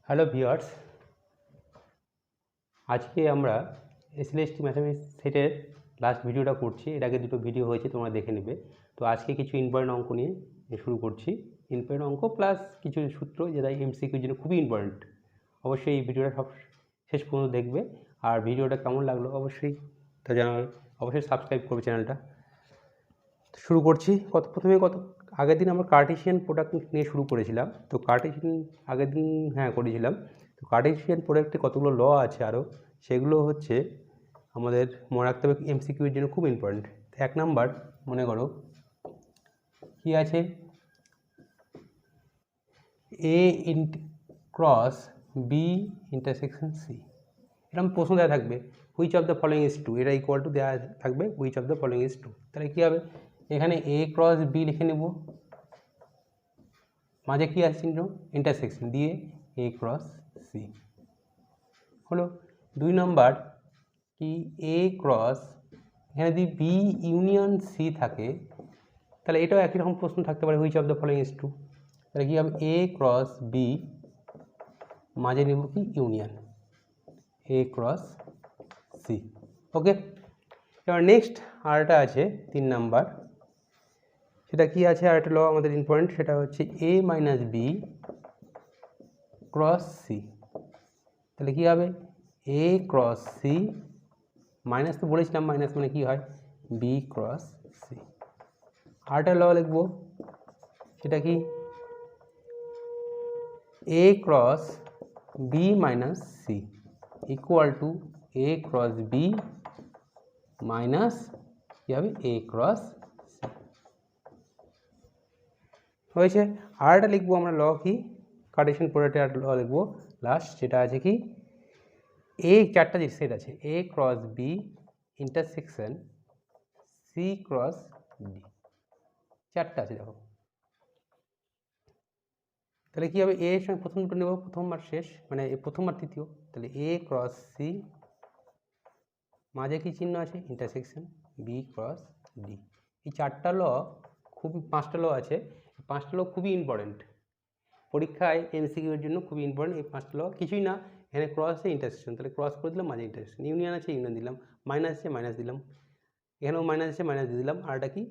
Hello viewers, আজকে আমরা SLST mathematics সেটের লাস্ট ভিডিওটা করছি। এর আগে দুটো ভিডিও হয়েছে, তোমরা দেখে নেবে। তো আজকে কিছু ইম্পর্টেন্ট অঙ্ক নিয়ে শুরু করছি। ইম্পর্টেন্ট অঙ্ক প্লাস কিছু সূত্র যেটা এমসিকিউর জন্য খুবই ইম্পর্টেন্ট। অবশ্যই এই ভিডিওটা সব শেষ পর্যন্ত দেখবে। আর ভিডিওটা কেমন লাগলো অবশ্যই তা জানাবে। অবশ্যই সাবস্ক্রাইব করবে চ্যানেলটা। শুরু করছি। আগের দিন আমরা কার্টেসিয়ান প্রোডাক্ট নিয়ে শুরু করেছিলাম। তো কার্টেসিয়ান আগের দিন করেছিলাম। তো কার্টেসিয়ান প্রোডাক্টে কতগুলো ল আছে আরও, সেগুলো হচ্ছে আমাদের মনে রাখতে হবে, এমসিকিউর জন্য খুব ইম্পর্টেন্ট। এক নাম্বার মনে করো কি আছে, A cross B intersection C. এরকম প্রশ্ন দেওয়া থাকবে, which of the following is true, এটা ইকুয়াল টু দেওয়া থাকবে which of the following is true. তাহলে কী হবে, এখানে এ ক্রস বি লিখে নেব, মাঝে কী আছে চিহ্ন ইন্টারসেকশন দিয়ে এ ক্রস সি হলো। দুই নম্বর কি, এ ক্রস, এখানে যদি বি ইউনিয়ন সি থাকে তাহলে এটাও একই রকম প্রশ্ন থাকতে পারে, which of the following is true. তাহলে কী হবে, এ ক্রস বি, মাঝে নেব কি union A cross C. Okay, এবার নেক্সট আরেকটা আছে 3 নাম্বার, সেটা কি আছে, আরেকটা ল আমাদের ইম্পর্টেন্ট, সেটা হচ্ছে এ মাইনাস বি ক্রস সি। তাহলে কী হবে, এ ক্রস সি, মাইনাস তো বলেছিলাম, মাইনাস মানে কি হয়, বি ক্রস সি। আরেকটা ল লিখবো, সেটা কি, A cross B minus C equal to A cross B minus কী হবে, এ ক্রস সি। হয়েছে। আরেকটা লিখবো আমরা ল, কি কার্টেসিয়ান প্রোডাক্টের আর ল লিখবো লাস্ট, যেটা আছে কি, এ চারটা যে সেট আছে, A cross B intersection C cross D, চারটা আছে দেখো। তাহলে কী হবে, এ এর সঙ্গে প্রথম দুটো নেব, প্রথমবার শেষ মানে প্রথমবার তৃতীয়। তাহলে এ ক্রস সি, মাঝে কি চিহ্ন আছে ইন্টারসেকশন বি ক্রস ডি। এই চারটা ল খুবই, 5টা ল আছে, 5টা ল খুবই ইম্পর্টেন্ট পরীক্ষায় এমসিকিউর জন্য, খুবই ইম্পর্টেন্ট। এই 5টা ল কিছুই না, এখানে ক্রস আছে ইন্টারসেকশন, তাহলে ক্রস করে দিলাম, মাঝে ইন্টারসেকশন, ইউনিয়ন আছে ইউনিয়ন দিলাম, মাইনাস আছে মাইনাস দিলাম, এখানেও মাইনাস আছে মাইনাস দিয়ে দিলাম। আর এটা কি,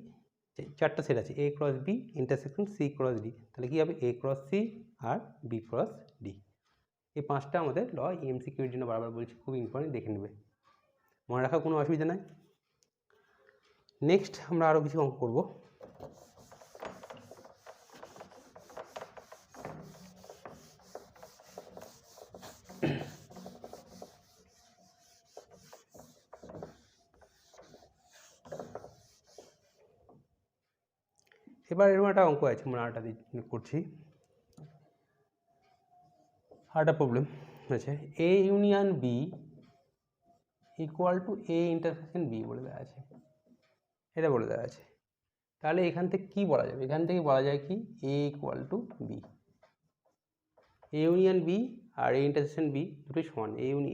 চারটা সেট আছে, A cross B intersection C cross D. তাহলে কী হবে, এ ক্রস সি আর বি ক্রস ডি। এই 5টা আমাদের ল এমসিকিউর জন্য, বারবার বলছি খুবই ইম্পর্টেন্ট, দেখে নেবে, মনে রাখার কোনো অসুবিধা নাই। নেক্সট আমরা আরও কিছু অঙ্ক করব। এবার এরকম একটা অঙ্ক আছে, আমরা আরেকটা করছি, আরেকটা প্রবলেম আছে, A union B equal to A intersection B বলে দেওয়া আছে, এটা বলে দেওয়া আছে। তাহলে এখান থেকে কী বলা যাবে, এখান থেকে বলা যায় কি, A equal to B, A union B আর এ ইন্টারসেকশন বি দুটোই সমান,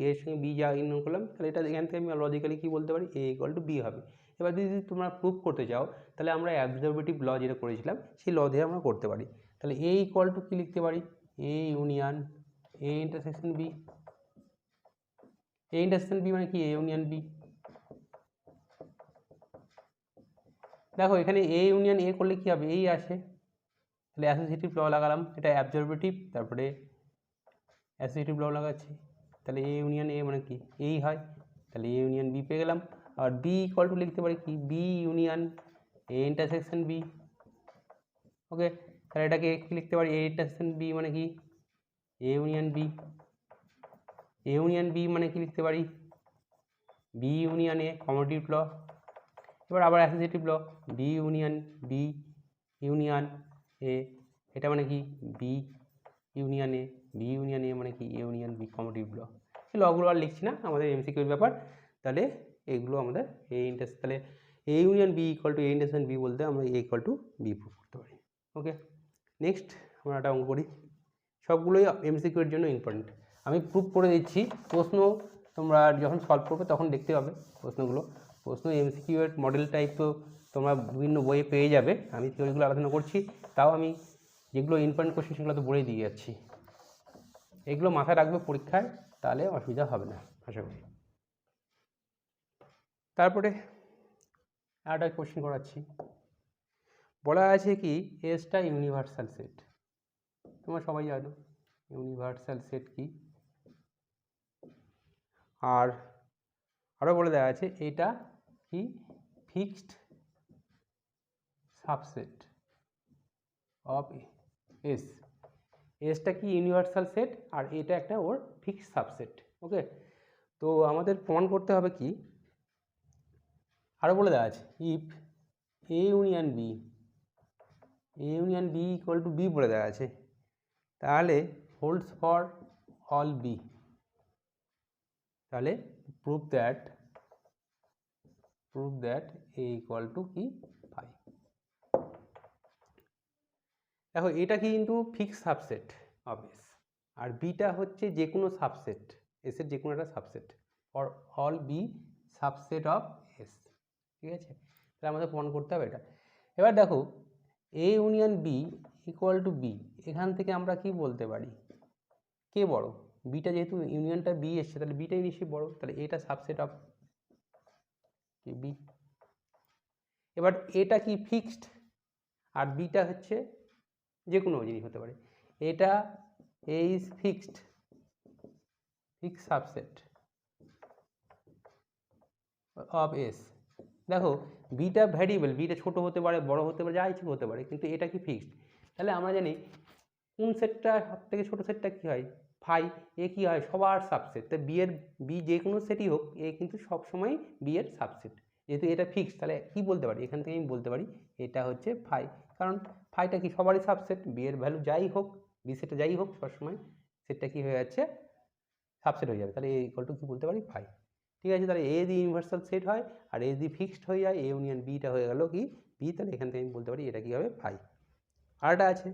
এর সঙ্গে বি যা ইউনিয়ন করলাম, তাহলে এটা এখান থেকে আমি লজিক্যালি কী বলতে পারি, এ ইকুয়াল টু বি হবে। এবার যদি তোমরা প্রুভ করতে চাও, তাহলে আমরা অ্যাবজরভেটিভ ল যেটা করেছিলাম সেই ল দিয়ে আমরা করতে পারি। তাহলে এ ইকুয়াল টু কী লিখতে পারি, A union A intersection B, A intersection B মানে কি, এ ইউনিয়ন বি। দেখো এখানে এ ইউনিয়ন এ করলে কী হবে, এই আসে, তাহলে অ্যাসোসিয়েটিভ ল লাগালাম, এটা অ্যাবজরভেটিভ, তারপরে অ্যাসোসিয়েটিভ ল লাগাচ্ছি, তাহলে এ ইউনিয়ন এ মানে কি, এই হয়, তাহলে এ ইউনিয়ন বি পেয়ে গেলাম। আর বি ইকুয়াল টু লিখতে পারি কি, B union A intersection B. Okay, তাহলে এটাকে কি লিখতে পারি, এ ইন্টারসেকশন বি মানে কি, A union B. A union B মানে কি লিখতে পারি, B union A, commutative law. এবার আবার associative law, B union B union A, এটা মানে কি, B union A, B union A মানে কি, A union B, commutative law. এই লগুলো আর লিখছি না, আমাদের এমসিকিউর ব্যাপার। তাহলে এগুলো আমাদের তাহলে A union B equal to A intersection B বলতে আমরা A equal to B prove করতে পারি। ওকে, নেক্সট আমরা একটা অঙ্ক করি, সবগুলোই এমসিকিউর জন্য ইম্পর্টেন্ট। আমি প্রুভ করে দিচ্ছি, প্রশ্ন তোমরা যখন সলভ করবে তখন দেখতে পাবে প্রশ্ন এমসিকিউ এর মডেল টাইপ তো তোমরা বিভিন্ন বইয়ে পেয়ে যাবে। আমি থিওরিগুলো আলোচনা করছি, তাও আমি যেগুলো ইম্পর্টেন্ট কোশ্চেন সেগুলো তো বলেই দিয়ে যাচ্ছি। এগুলো মাথায় রাখবে পরীক্ষায়, তাহলে অসুবিধা হবে না আশা করি। তারপরে একটা কোশ্চেন করাচ্ছি, বলা আছে কি এসটা ইউনিভার্সাল সেট, তোমরা সবাই জানো ইউনিভার্সাল সেট কি, আর আরও বলে দেওয়া আছে এটা কি ফিক্সড সাবসেট অফ এস, এসটা কি ইউনিভার্সাল সেট আর এটা একটা ওর ফিক্সড সাবসেট। ওকে, তো আমাদের প্রমাণ করতে হবে কি, আরও বলে দেওয়া আছে if A union B, A union B equal to B বলে দেওয়া আছে, তাহলে হোল্ডস ফর অল বি, তাহলে prove that A equal to কি 5। দেখো এটা কিন্তু ফিক্স সাবসেট অফ এস, আর বিটা হচ্ছে যে কোনো সাবসেট, এসের যে কোনো একটা subset, for all B subset of S. ঠিক আছে, তাহলে আমাদের প্রমাণ করতে হবে এটা। এবার দেখো A union B equal to B, এখান থেকে আমরা কি বলতে পারি কে বড়, বিটা যেহেতু ইউনিয়নটা বি এসছে তাহলে বিটাই নিশ্চয়ই বড়, তাহলে এটা সাবসেট অফ বি। এবার এটা কি ফিক্সড আর বিটা হচ্ছে যে কোনো জিনিস হতে পারে, এটা A is fixed subset of S. দেখো বিটা ভ্যারিয়েবল, বিটা ছোট হতে পারে বড় হতে পারে যা ইচ্ছে হতে পারে, কিন্তু এটা কি ফিক্সড, তাহলে আমরা জানি কোন সেটটা সব থেকে ছোটো সেটটা কী হয় ফাই, এ কী হয় সবার সাবসেট, তো বি যে কোনো সেটই হোক এ কিন্তু সবসময় বি এর সাবসেট, যেহেতু এটা ফিক্সড তাহলে কি বলতে পারি এখান থেকে আমি বলতে পারি এটা হচ্ছে ফাই, কারণ ফাইটা কি সবারই সাবসেট, বি এর ভ্যালু যাই হোক বি সেটটা যাই হোক সবসময় সেটটা কি হয়ে যাচ্ছে সাবসেট হয়ে যাবে, তাহলে এ ইকুয়াল টু কী বলতে পারি ফাই। ঠিক আছে, তাহলে এ যদি ইউনিভার্সাল সেট হয় আর এ যদি ফিক্সড হয়ে যায়, এ ইউনিয়ন বিটা হয়ে গেল কি বি, তাহলে এখান থেকে আমি বলতে পারি এটা কী হবে ফাই। আরটা আছে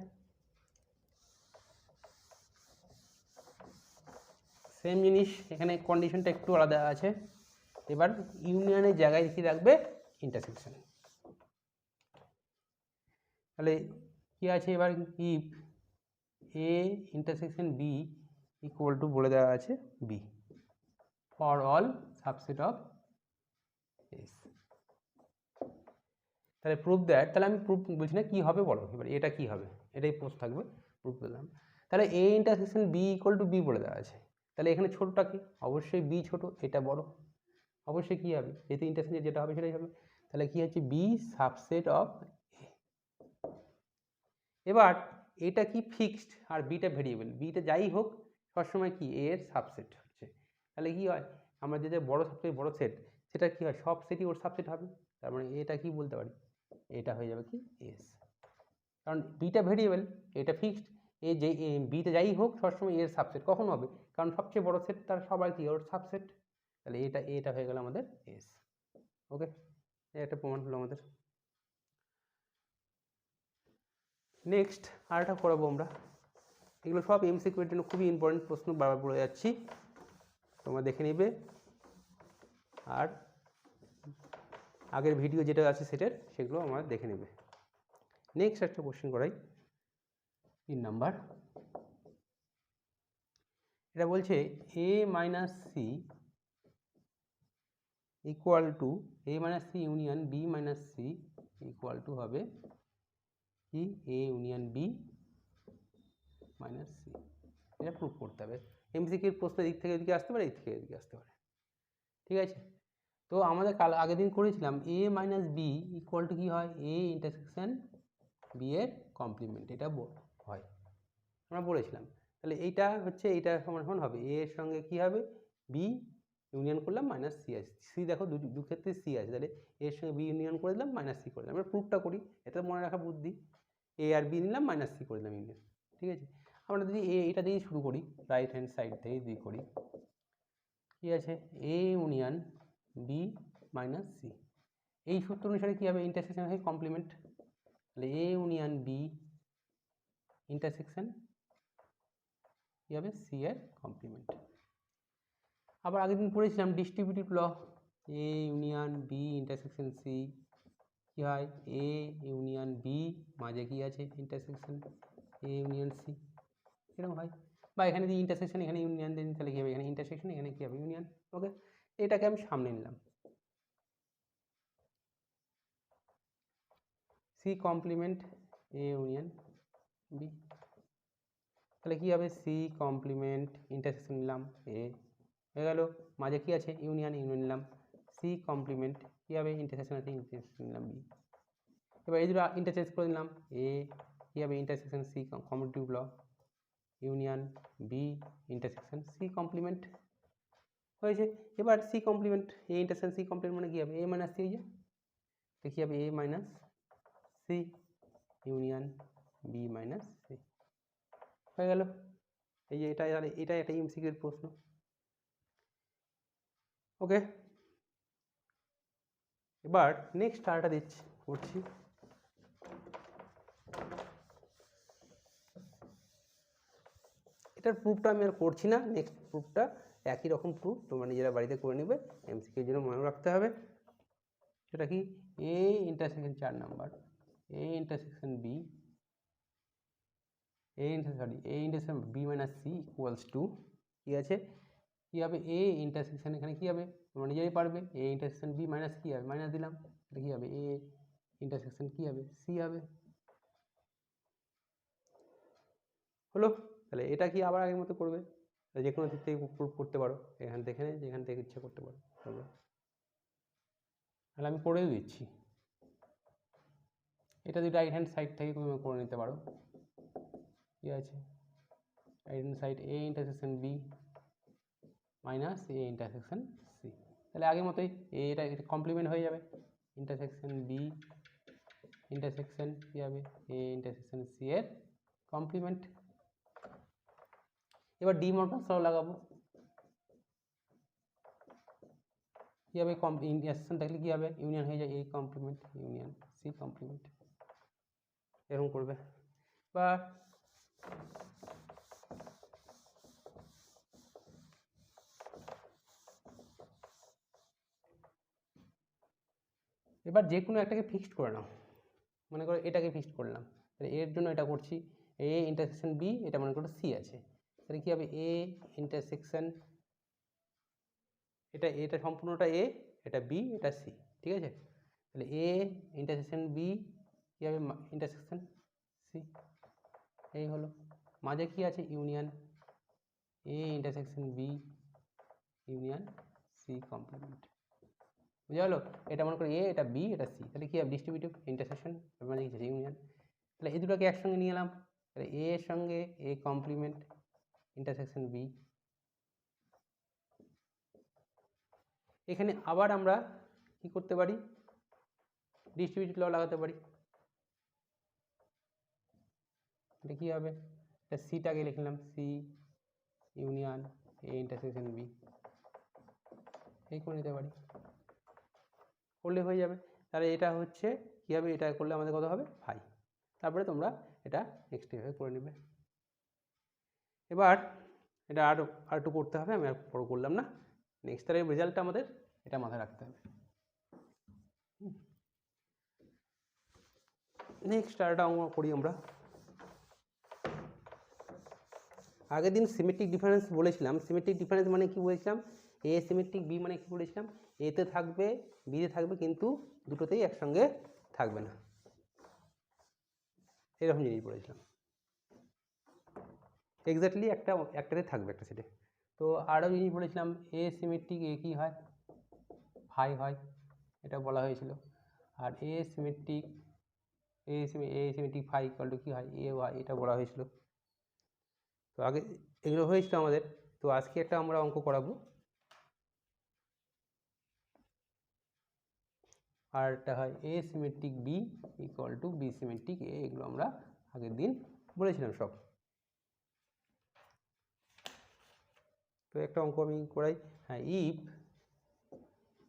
সেম জিনিস, এখানে কন্ডিশনটা একটু আলাদা আছে, এবার ইউনিয়নের জায়গায় কি রাখবে ইন্টারসেকশন, তাহলে কি আছে এবার if A intersection B equal to বলে দেওয়া আছে B for all subset of S, তাহলে প্রুফ দ্যাট, তাহলে আমি প্রুফ বলছি না কি হবে বলো, এবার এটা কি হবে এটাই পোস্ট থাকবে, প্রুফ দিলাম, তাহলে A intersection B equal to B বলে দেওয়া আছে, তাহলে এখানে ছোটটা কি অবশ্যই বি ছোট এটা বড়, অবশ্যই কী হবে যেহেতু ইন্টারসেকশন যেটা হবে সেটাই হবে, তাহলে কি হচ্ছে বি সাবসেট অফ এ। এবার এটা কি ফিক্সড আর বিটা ভেরিয়েবল, বিটা যাই হোক সবসময় কি এর সাবসেট হচ্ছে, তাহলে কি হয় আমরা যেটা বড় সবথেকে বড় সেট সেটা কি হয় সব সেটই ওর সাবসেট হবে, তার মানে এটা কি বলতে পারি এটা হয়ে যাবে কি এস, কারণ বিটা ভেরিয়েবল এটা ফিক্সড, এ যে বিটা যাই হোক সবসময় এর সাবসেট কখন হবে, কারণ সবচেয়ে বড় সেট তার সবাই কি ওর সাবসেট, তাহলে এটা হয়ে গেল আমাদের এস। ওকে, এটা প্রমাণ হলো আমাদের। নেক্সট আরেকটা করাবো আমরা, এগুলো সব এমসিকিউর জন্য খুবই ইম্পর্টেন্ট প্রশ্ন, বারবার বলে যাচ্ছি তোমরা দেখে নেবে, আর আগের ভিডিও যেটা আছে সেটার সেগুলো আমরা দেখে নেবে। নেক্সট একটা কোশ্চেন করাই 3 নাম্বার, এটা বলছে A minus C equal to A minus C union B minus C equal to হবে কি A union B minus C, এটা প্রুভ করতে হবে। এমসিকিউর প্রশ্ন দিক থেকে এদিকে আসতে পারে, এই থেকে এদিকে আসতে পারে। ঠিক আছে, তো আমাদের আগের দিন করেছিলাম এ মাইনাস বি ইকুয়াল টু কী হয় এ ইন্টারসেকশন বি এর কমপ্লিমেন্ট, এটা হয় আমরা বলেছিলাম, তাহলে এইটা হচ্ছে এইটা সমান সমান হবে এ এর সঙ্গে কী হবে বি ইউনিয়ন করলাম মাইনাস সি আছে, সি দেখো দু ক্ষেত্রে সি আছে, তাহলে এর সঙ্গে বি ইউনিয়ন করে দিলাম মাইনাস সি করে দিলাম, আমরা প্রুফটা করি, এটা মনে রাখা বুদ্ধি, এ আর বি নিলাম মাইনাস সি করে দিলাম ইউনিয়ন। ঠিক আছে, আমরা যদি এটা দিয়েই শুরু করি রাইট হ্যান্ড সাইড থেকে যদি করি কি আছে A union B minus C, এই সূত্র অনুসারে কী হবে ইন্টারসেকশন হয় কমপ্লিমেন্ট, তাহলে এ ইউনিয়ন বি ইন্টারসেকশন কী হবে সি এর কমপ্লিমেন্ট। আবার আগের দিন পড়েছিলাম distributive law, A union B intersection C কী হয় এ ইউনিয়ন বি মাঝে কী আছে ইন্টারসেকশন এ ইউনিয়ন সি, এরকম হয়, বা এখানে যদি ইন্টারসেকশন এখানে ইউনিয়ন দিন তাহলে কী হবে এখানে ইন্টারসেকশন এখানে কী হবে ইউনিয়ন। ওকে, এটাকে আমি সামনে নিলাম। C complement A union B, তাহলে কী হবে সি কমপ্লিমেন্ট ইন্টারসেকশন নিলাম এ হয়ে গেল, মাঝে কী আছে ইউনিয়ন, ইউনিয়ন নিলাম। সি কমপ্লিমেন্ট কী হবে ইন্টারসেকশন আছে ইন্টারসেকশন নিলাম বি। এবার এই দুটো ইন্টারচেঞ্জ করে নিলাম, এ কী হবে intersection C commutative law union B intersection C complement হয়েছে। এবার C complement A intersection C complement মানে কী হবে এ মাইনাস সি হয়ে যায়, তো কী হবে A minus C union B minus C হয়ে গেল। এই যে এটা একটা এমসিকিউর প্রশ্ন। ওকে, এবার নেক্সট আরটা দিচ্ছি করছি। এটার প্রুফটা আমি আর করছি না, নেক্সট প্রুফটা একই রকম প্রুফ তোমরা নিজেরা বাড়িতে করে নেবে, এমসিকিউর জন্য মনে রাখতে হবে। সেটা কি A intersection 4 number A intersection B A intersection B minus C equals to কী আছে কী হবে এ ইন্টারসেকশন এখানে কী হবে তোমরা নিজেরাই পারবে, এ ইন্টারসেকশন বি মাইনাস কী হবে মাইনাস দিলাম, এটা কী হবে এ ইন্টারসেকশন কী হবে সি হবে। হলো, তাহলে এটা কি আবার আগের মতো করবে, যে কোনো দিক থেকে প্রুফ করতে পারো, এখান থেকে যেখান থেকে ইচ্ছা করতে পারো। তাহলে আমি করেও দিচ্ছি, এটা যদি রাইট হ্যান্ড সাইড থেকে তুমি করে নিতে পারো। কি আছে right hand side A intersection B minus A intersection C, তাহলে আগের মতোই এটা কমপ্লিমেন্ট হয়ে যাবে, ইন্টারসেকশন বি ইন্টারসেকশন কী হবে এ ইন্টারসেকশন সি এর কমপ্লিমেন্ট। এবার ডি মর্গানস ল লাগাবো, কী হবে ইন্টারসেকশন থাকলে কী হবে ইউনিয়ন হয়ে যায় A complement union C complement, এরকম করবে। বা এবার যে কোনো একটাকে ফিক্সড করে নাও, মনে করো এটাকে ফিক্সড করলাম, তাহলে এর জন্য এটা করছি এ ইন্টারসেকশন বি, এটা মনে করো সি আছে, তাহলে কী হবে এ ইন্টারসেকশন এটা সম্পূর্ণটা এ, এটা বি, এটা সি, ঠিক আছে। তাহলে এ ইন্টারসেকশন বি কী হবে ইন্টারসেকশন সি, এই হলো, মাঝে কি আছে union A intersection B union C complement, বুঝা গেলো। এটা মনে করি এ, এটা বি, এটা সি, তাহলে কি হবে ডিস্ট্রিবিউটিভ ইন্টারসেকশন মানে কি ইউনিয়ন, তাহলে এই দুটোকে একসঙ্গে নিয়ে এলাম, তাহলে এ এর সঙ্গে এ কমপ্লিমেন্ট ইন্টারসেকশন বি। এখানে আবার আমরা কি করতে পারি ডিস্ট্রিবিউটিভ ল লাগাতে পারি, এটা কী হবে এটা সিটাকে লিখলাম C union A intersection B, এই করে নিতে পারি, করলে হয়ে যাবে। তাহলে এটা হচ্ছে কী হবে এটা করলে আমাদের কত হবে 5, তারপরে তোমরা এটা নেক্সট এভাবে করে নেবে। এবার এটা আর একটু করতে হবে, আমি আর বড় করলাম না, নেক্সট তার রেজাল্টটা আমাদের এটা মাথায় রাখতে হবে। নেক্সট আরেকটা অঙ্ক করি আমরা। আগের দিন সিমেট্রিক ডিফারেন্স বলেছিলাম, সিমেট্রিক ডিফারেন্স মানে কি বলেছিলাম এ সিমেট্রিক বি মানে কি বলেছিলাম এতে থাকবে বিতে থাকবে কিন্তু দুটোতেই একসঙ্গে থাকবে না, এরকম জিনিস বলেছিলাম এক্স্যাক্টলি একটাতে থাকবে একটা সেটে। তো আরও জিনিস বলেছিলাম এ সিমেট্রিক এ কী হয় ফাই হয়, এটা বলা হয়েছিল, আর এ সিমেট্রিক ফাই ইকুয়াল টু কী হয় এ হয়, এটা বলা হয়েছিল। তো আগে এগুলো হয়েছিল আমাদের, তো আজকে একটা আমরা অঙ্ক করাবো, আর একটা হয় A symmetric B equal to B symmetric A, এগুলো আমরা আগের দিন বলেছিলাম সব। তো একটা অঙ্ক আমি করাই, হ্যাঁ if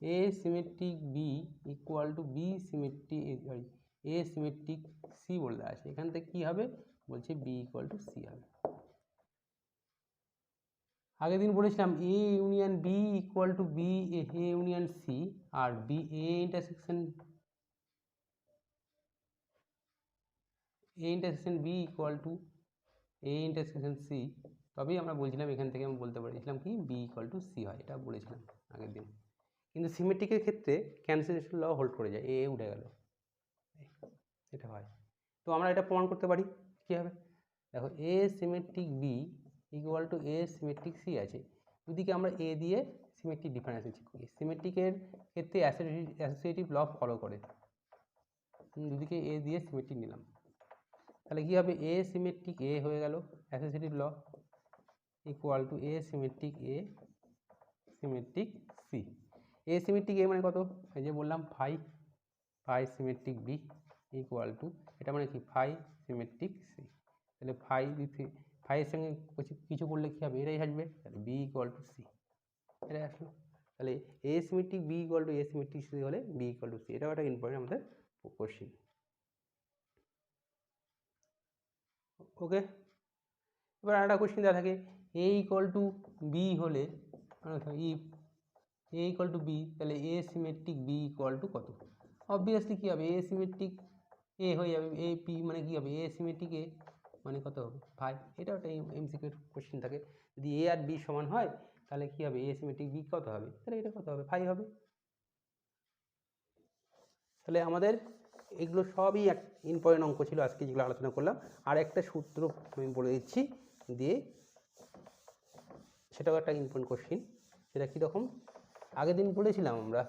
A symmetric B equal to B symmetric A symmetric C বলে আছে, এখান থেকে কী হবে বলছে বি ইকুয়াল টু সি হবে। আগের দিন বলেছিলাম A union B equal to B A union C, আর B A intersection B equal to A intersection C, তো তবেই আমরা বলছিলাম এখান থেকে আমি বলতে পারছিলাম কি বি ইকুয়াল টু সি হয়, এটা বলেছিলাম আগের দিন। কিন্তু সিমেট্রিকের ক্ষেত্রে ক্যান্সেলেশন ল হোল্ড করে যায়, এ উঠে গেল, এটা হয়। তো আমরা এটা প্রমাণ করতে পারি কীভাবে, দেখো A symmetric B equal to A symmetric C আছে, দুদিকে আমরা এ দিয়ে সিমেট্রিক ডিফারেন্স চেক করি। সিমেট্রিকের ক্ষেত্রে অ্যাসোসিয়েটিভ ল ফলো করে, দুদিকে এ দিয়ে সিমেট্রিক নিলাম, তাহলে কী হবে এ সিমেট্রিক এ হয়ে গেল associative law equal to A symmetric A symmetric C. A symmetric A মানে কত, এই যে বললাম phi, phi symmetric B equal to, এটা মানে কি ফাই সিমেট্রিক সি। তাহলে ফাই ফাইয়ের সঙ্গে কিছু করলে কী হবে, এটাই আসবে, তাহলে বি ইকুয়াল টু সি, এটাই আসলো। তাহলে A symmetric B equal to A symmetric C হলে বি ইকুয়াল টু সি, এটাও একটা ইম্পর্টেন্ট আমাদের কোশ্চিন। ওকে, এবার একটা কোশ্চিন দেওয়া থাকে এ ইকুয়াল টু বি হলে, if A equal to B, তাহলে A symmetric B equal to কত। অবভিয়াসলি কী হবে, এ সিমেট্রিক এ হয়ে যাবে, এ পি মানে কী হবে, এ সিমেট্রিক এ মানে কত হবে ফাই। এটাও একটা এমসিকিউর কোশ্চিন থাকে, যদি এ আর বি সমান হয় তাহলে কী হবে, এ সিমেট্রিক বি কত হবে, তাহলে এটা কত হবে, ফাই হবে। তাহলে আমাদের এগুলো সবই এক ইম্পর্টেন্ট অঙ্ক ছিল আজকে যেগুলো আলোচনা করলাম। আর একটা সূত্র আমি বলে দিচ্ছি দিয়ে, সেটাও একটা ইম্পর্টেন্ট কোশ্চিন। সেটা কীরকম, আগের দিন বলেছিলাম আমরা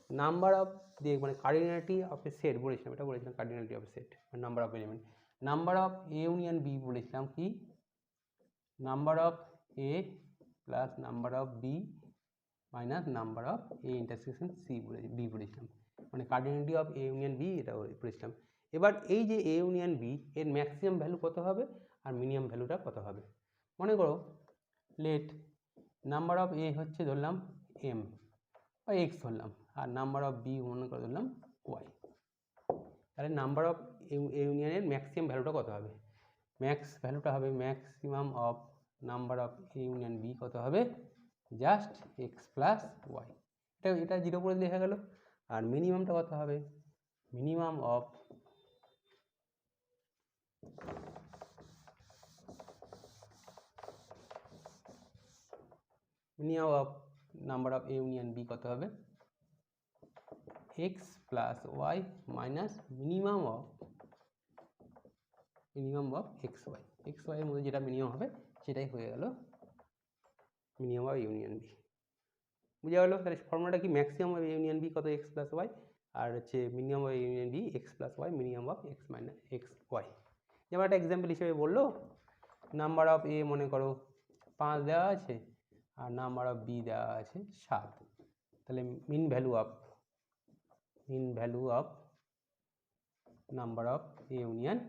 নাম্বার অফ দিয়ে মানে কার্ডিনালিটি অফ এ সেট বলেছিলাম, এটা বলেছিলাম cardinality of A set, number of element. Number of A union B বলেছিলাম কি, number of A plus number of B minus number of A intersection C B বলেছিলাম, মানে cardinality of A union B এটা বলেছিলাম। এবার এই যে A union B এর ম্যাক্সিমাম ভ্যালু কত হবে আর মিনিমাম ভ্যালুটা কত হবে। মনে করো লেট নাম্বার অফ এ হচ্ছে ধরলাম এম বা এক্স ধরলাম, আর নাম্বার অফ বি মনে করে ধরলাম ওয়াই। তাহলে নাম্বার অফ এ ইউনিয়নের ম্যাক্সিমাম ভ্যালুটা কত হবে, ম্যাক্স ভ্যালুটা হবে maximum of number of A union B কত হবে, জাস্ট এক্স প্লাস ওয়াই, এটা জিরো করে লেখা গেল। আর মিনিমামটা কত হবে, minimum of number of A union B কত হবে, X plus Y minus minimum of X ওয়াইয়ের মধ্যে যেটা মিনিমাম হবে সেটাই হয়ে গেল মিনিমাম অফ ইউনিয়ন বি। বুঝা গেল, তাহলে ফর্মুলাটা কি, ম্যাক্সিমাম অফ ইউনিয়ন বি কত এক্স প্লাস ওয়াই, আর হচ্ছে minimum of union B X plus Y minimum of X minus X Y. যেমন একটা এক্সাম্পল হিসেবে বললো, নাম্বার অফ এ মনে করো 5 দেওয়া আছে আর নাম্বার অফ বি দেওয়া আছে 7, তাহলে min value of number of A union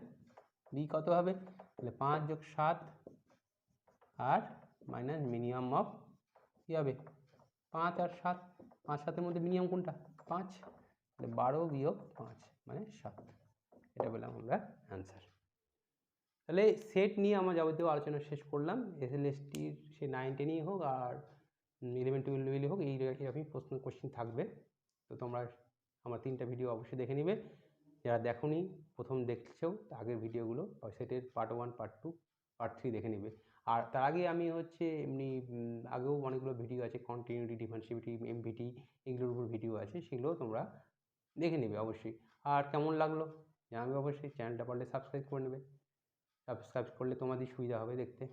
B কত হবে, তাহলে 5 যোগ 7 আর মাইনাস মিনিমাম অফ কী হবে 5 আর 7, 5 7-এর মধ্যে মিনিমাম কোনটা 5, তাহলে 12 বিয়োগ 5 মানে 7, এটা বললাম আমরা অ্যান্সার। তাহলে সেট নিয়ে আমরা যাবতীয় আলোচনা শেষ করলাম। এসএলএসটির সে 9 10-ই হোক আর 11 12 হোক, এইরকমই প্রশ্ন কোশ্চিন থাকবে। তো তোমরা আমার 3টা ভিডিও অবশ্যই দেখে নিবে, যারা দেখোনি প্রথম দেখছো আগের ভিডিওগুলো সেটের পার্ট 1 পার্ট 2 পার্ট 3 দেখে নিবে। আর তার আগে আমি হচ্ছে এমনি আগেও অনেকগুলো ভিডিও আছে, কন্টিনিউটি, ডিফারেন্সিয়েবিলিটি, এমভিটি, এগুলোর উপর ভিডিও আছে, সেগুলো তোমরা দেখে নেবে অবশ্যই। আর কেমন লাগলো জানাবে অবশ্যই, চ্যানেলটা পারলে সাবস্ক্রাইব করে নেবে, সাবস্ক্রাইব করলে তোমাদের সুবিধা হবে দেখতে।